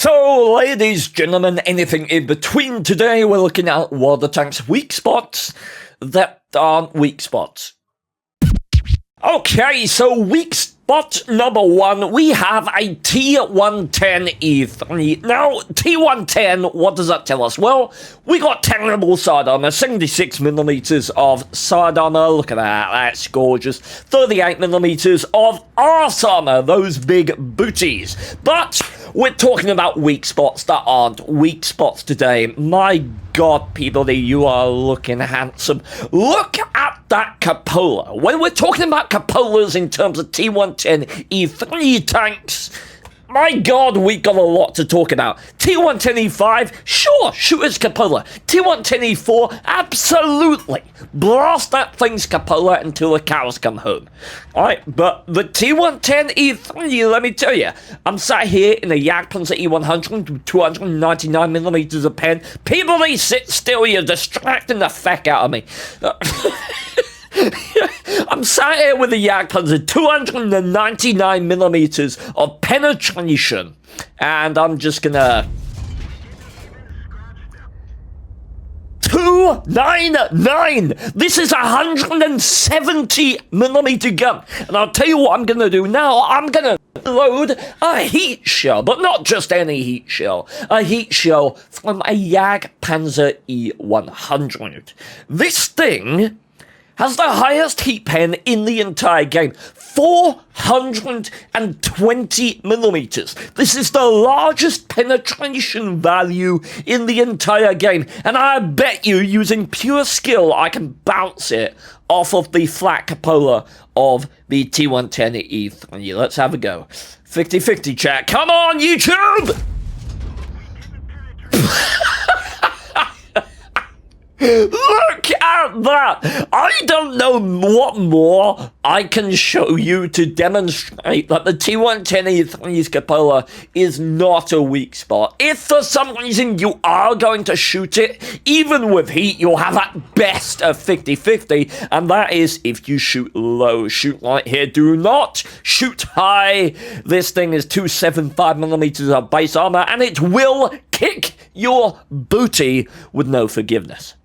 So, ladies, gentlemen, anything in between, today we're looking at what are the tank's weak spots that aren't weak spots. Okay, so weak spot number one, we have a T110E3. Now, T110, what does that tell us? Well, we got terrible side armor, 76mm of side armor, look at that, that's gorgeous. 38mm of arse armor, those big booties. But we're talking about weak spots that aren't weak spots today. My God, people, you are looking handsome. Look at that cupola. When we're talking about cupolas in terms of T110E3 tanks, my God, we got a lot to talk about. T110E5, sure, shoot its cupola. T110E4, absolutely. Blast that thing's cupola until the cows come home. Alright, but the T110E3, let me tell you, I'm sat here in a Jagdpanzer E100 with 299mm of pen. People, they sit still, you're distracting the feck out of me. I'm sat here with a Jagdpanzer, 299mm of penetration, and I'm just gonna... 299! This is a 170mm gun, and I'll tell you what I'm gonna do now. I'm gonna load a heat shell, but not just any heat shell. A heat shell from a Jagdpanzer E100. This thing has the highest heat pen in the entire game, 420mm. This is the largest penetration value in the entire game, and I bet you, using pure skill, I can bounce it off of the flat cupola of the T110E3. Let's have a go. 50-50 chat. Come on, YouTube! Look at that! I don't know what more I can show you to demonstrate that the T110E3's cupola is not a weak spot. If for some reason you are going to shoot it, even with heat, you'll have at best a 50-50, and that is if you shoot low. Shoot right here. Do not shoot high. This thing is 275mm of base armor, and it will kick your booty with no forgiveness.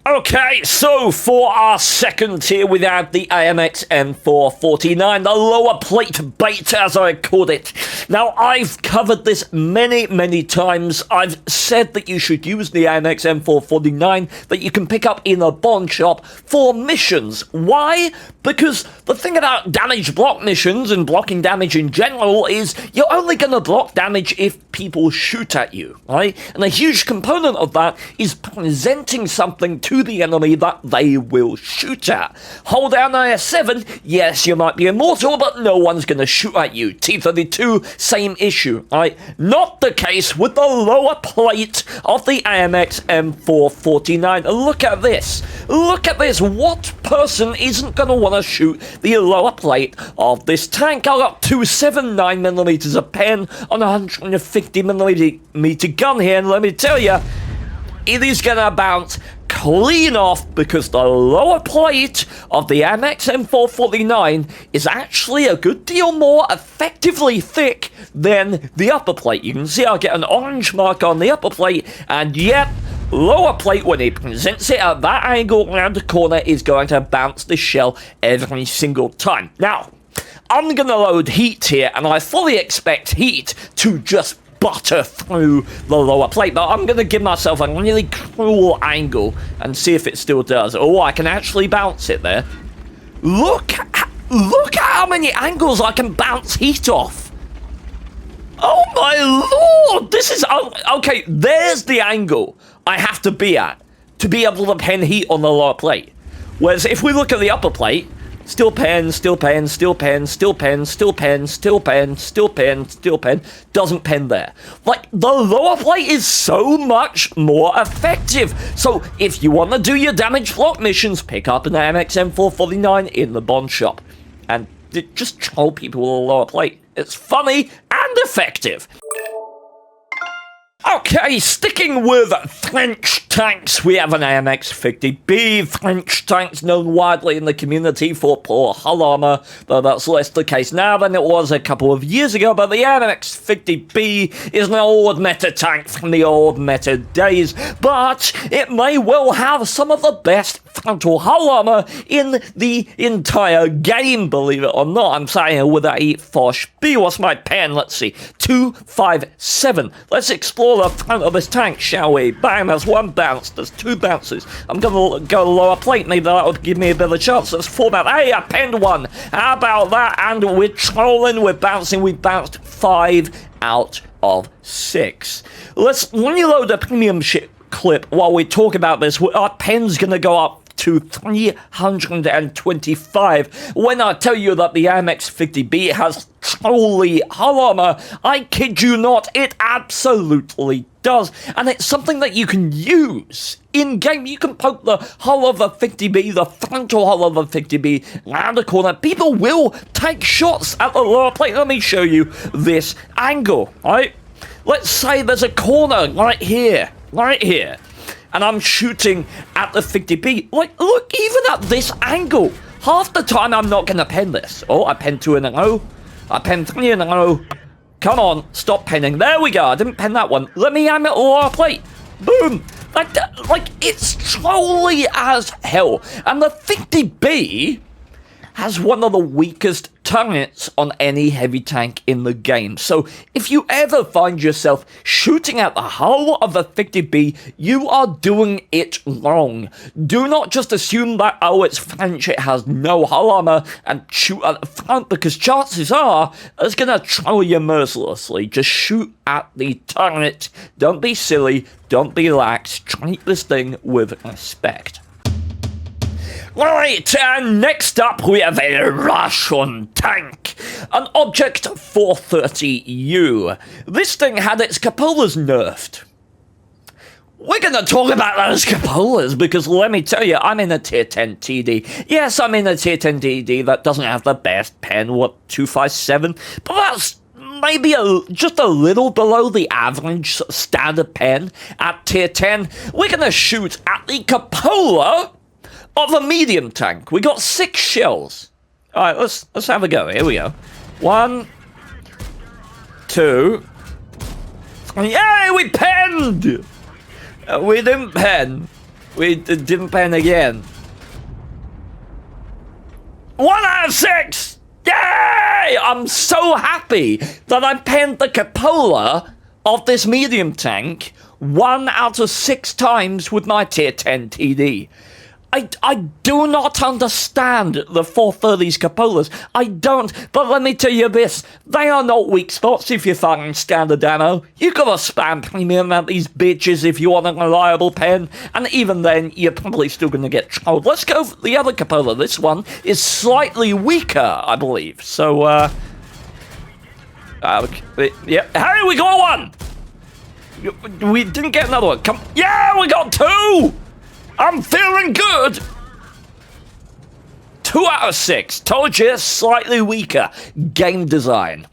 Okay, so for our second tier, we have the AMX M449, the lower plate bait, as I called it. Now, I've covered this many times. I've said that you should use the AMX M449 that you can pick up in a bond shop for missions. Why? Because the thing about damage block missions and blocking damage in general is you're only going to block damage if people shoot at you, right? And a huge component of that is presenting something to the enemy that they will shoot at. Hold down IS-7, yes, you might be immortal, but no one's going to shoot at you. T-32, same issue, right? Not the case with the lower plate of the AMX M449. Look at this. Look at this. What person isn't going to want to shoot the lower plate of this tank? I got 279mm of pen on a 150mm gun here, and let me tell you, it is going to bounce clean off because the lower plate of the AMX M449 is actually a good deal more effectively thick than the upper plate. You can see I get an orange mark on the upper plate, and yep, lower plate, when it presents it at that angle around the corner, is going to bounce the shell every single time. Now, I'm going to load heat here, and I fully expect heat to just butter through the lower plate, but I'm going to give myself a really cruel angle and see if it still does. Oh, I can actually bounce it there. Look at how many angles I can bounce heat off. Oh my lord, this is... okay, there's the angle I have to be at to be able to pen heat on the lower plate. Whereas if we look at the upper plate, still pen, still pen, still pen, still pen, still pen, still pen, still pen, still pen, doesn't pen there. Like, the lower plate is so much more effective. So, if you want to do your damage block missions, pick up an AMX M449 in the bond shop. And just troll people with a lower plate. It's funny and effective. Okay, sticking with French tanks, we have an AMX-50B. French tanks known widely in the community for poor hull armor, though that's less the case now than it was a couple of years ago. But the AMX-50B is an old meta tank from the old meta days, but it may well have some of the best frontal hull armor in the entire game, believe it or not. I'm saying it with a Foch B. What's my pen? Let's see. 257. Let's explore the front of this tank, shall we? Bang, there's one bounce. There's two bounces. I'm gonna go lower plate. Maybe that would give me a bit of a chance. Let's format. Hey, I penned one. How about that? And we're trolling. We're bouncing. We bounced 5 out of 6. Let's reload a premium clip while we talk about this. Our pen's gonna go up to 325. When I tell you that the AMX-50B has truly hull armor, I kid you not, it absolutely does. And it's something that you can use in-game. You can poke the hull of the 50B, the frontal hull of the 50B, round a corner. People will take shots at the lower plate. Let me show you this angle, right? Let's say there's a corner right here, and I'm shooting at the 50B. Like, look, even at this angle, half the time I'm not going to pen this. Oh, I penned 2 in a row. I penned 3 in a row. Come on, stop penning. There we go. I didn't pen that one. Let me aim it lower plate. Boom. Like, it's trolly as hell. And the 50B has one of the weakest turrets on any heavy tank in the game. So if you ever find yourself shooting at the hull of the 50B, you are doing it wrong. Do not just assume that, oh, it's French, it has no hull armor, and shoot at the front, because chances are it's gonna troll you mercilessly. Just shoot at the turret. Don't be silly, don't be lax, treat this thing with respect. Right, and next up we have a Russian tank, an Object 430U. This thing had its cupolas nerfed. We're going to talk about those cupolas because let me tell you, I'm in a tier 10 TD. Yes, I'm in a tier 10 TD that doesn't have the best pen, what, 257? But that's maybe just a little below the average standard pen at tier 10. We're going to shoot at the cupola of a medium tank. We got 6 shells. Alright, let's have a go. Here we go. 1, 2, 3. Yay, we penned! We didn't pen. We didn't pen again. 1 out of 6! Yay! I'm so happy that I penned the cupola of this medium tank 1 out of 6 times with my tier 10 TD. I do not understand the 430's cupolas. I don't. But let me tell you this. They are not weak spots if you're firing standard ammo. You gotta spam premium at these bitches if you want a reliable pen. And even then, you're probably still gonna get trolled. Let's go for the other cupola. This one is slightly weaker, I believe. So, yeah. Hey, we got one! We didn't get another one. Come. Yeah, we got 2! I'm feeling good! 2 out of 6. Told you, slightly weaker. Game design.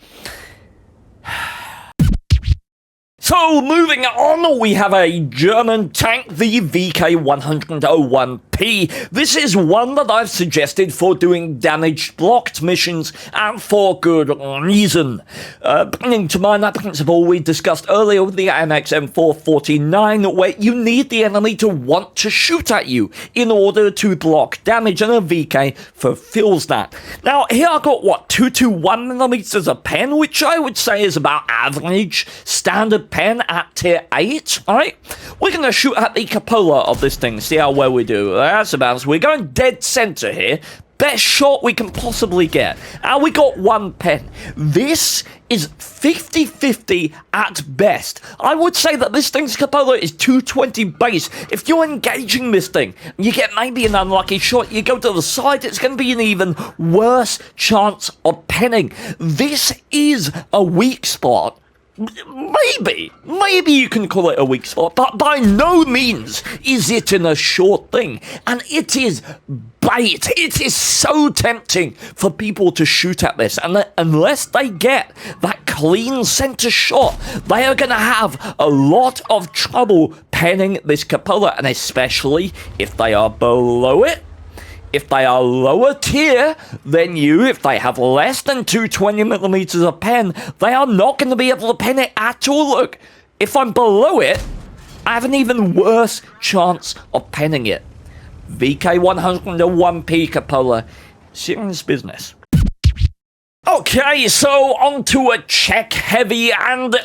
So, moving on, we have a German tank, the VK101P. This is one that I've suggested for doing damage blocked missions, and for good reason. Bringing to mind that principle we discussed earlier with the AMX M449, where you need the enemy to want to shoot at you in order to block damage, and a VK fulfills that. Now, here I've got, what, 221mm of pen, which I would say is about average standard pen at tier 8, alright? We're going to shoot at the cupola of this thing, see how well we do. That's about, we're going dead center here. Best shot we can possibly get. And we got 1 pen. This is 50-50 at best. I would say that this thing's cupola is 220 base. If you're engaging this thing, you get maybe an unlucky shot, you go to the side, it's going to be an even worse chance of penning. This is a weak spot maybe you can call it a weak spot, but by no means is it in a short thing. And it is bait. It is so tempting for people to shoot at this, and unless they get that clean center shot, they are going to have a lot of trouble penning this cupola, and especially if they are below it. If they are lower tier than you, if they have less than 220mm of pen, they are not going to be able to pen it at all. Look, if I'm below it, I have an even worse chance of penning it. VK101p cupola, serious business. Okay, so on to a Czech heavy, and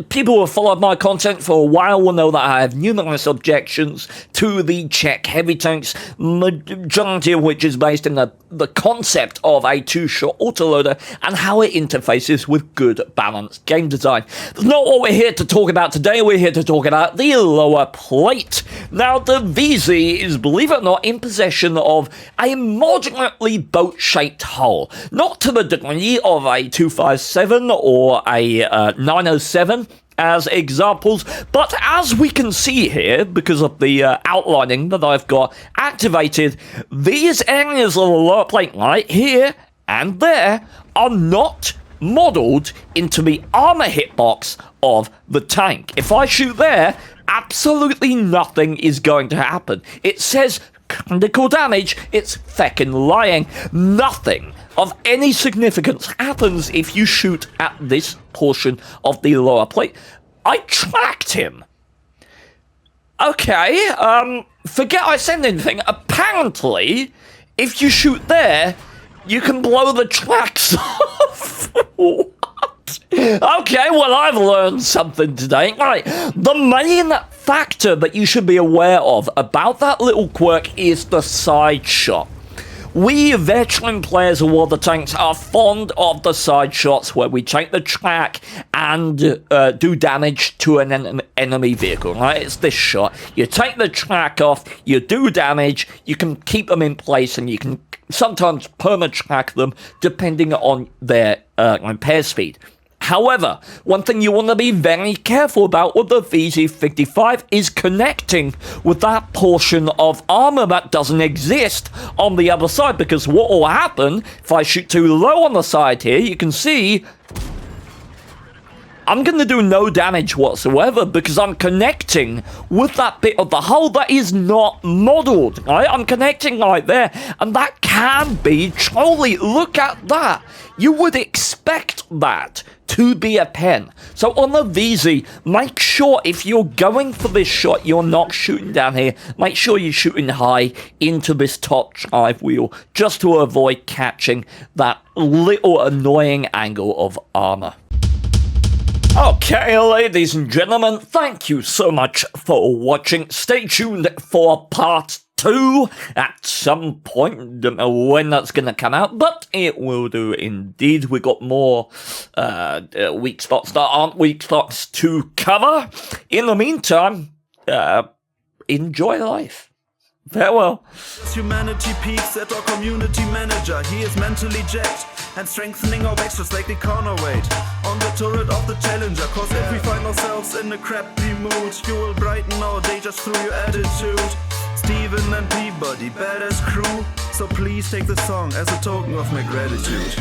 people who have followed my content for a while will know that I have numerous objections to the Czech heavy tanks, majority of which is based in the concept of a two-shot autoloader and how it interfaces with good balanced game design. That's not what we're here to talk about today. We're here to talk about the lower plate. Now, the VZ is, believe it or not, in possession of a moderately boat-shaped hull. Not to the degree of a 257 or a 907 as examples, but as we can see here, because of the outlining that I've got activated, these areas of the lower plate right here and there are not modelled into the armor hitbox of the tank. If I shoot there, absolutely nothing is going to happen. It says critical damage, it's feckin' lying. Nothing of any significance happens if you shoot at this portion of the lower plate. I tracked him. Okay, forget I said anything. Apparently, if you shoot there, you can blow the tracks off. What? Okay, well, I've learned something today. Right, the main factor that you should be aware of about that little quirk is the side shot. We veteran players of War of the Tanks are fond of the side shots where we take the track and do damage to an enemy vehicle, right? It's this shot. You take the track off, you do damage, you can keep them in place, and you can sometimes perma-track them depending on their repair speed. However, one thing you want to be very careful about with the VZ55 is connecting with that portion of armor that doesn't exist on the other side, because what will happen if I shoot too low on the side here, you can see I'm going to do no damage whatsoever because I'm connecting with that bit of the hull that is not modelled, right? I'm connecting right there, and that can be trolly. Look at that. You would expect that to be a pen. So on the VZ, make sure if you're going for this shot, you're not shooting down here. Make sure you're shooting high into this top drive wheel just to avoid catching that little annoying angle of armor. Okay, ladies and gentlemen, thank you so much for watching. Stay tuned for part 2 at some point. Don't know when that's going to come out, but it will do indeed. We got more weak spots that aren't weak spots to cover. In the meantime, enjoy life. Farewell. Humanity peaks at our community manager. He is mentally jacked and strengthening our backs just like the corner weight on the turret of the challenger. Cause if we find ourselves in a crappy mood, you will brighten our day just through your attitude. Steven and Peabody, badass crew. So please take the song as a token of my gratitude.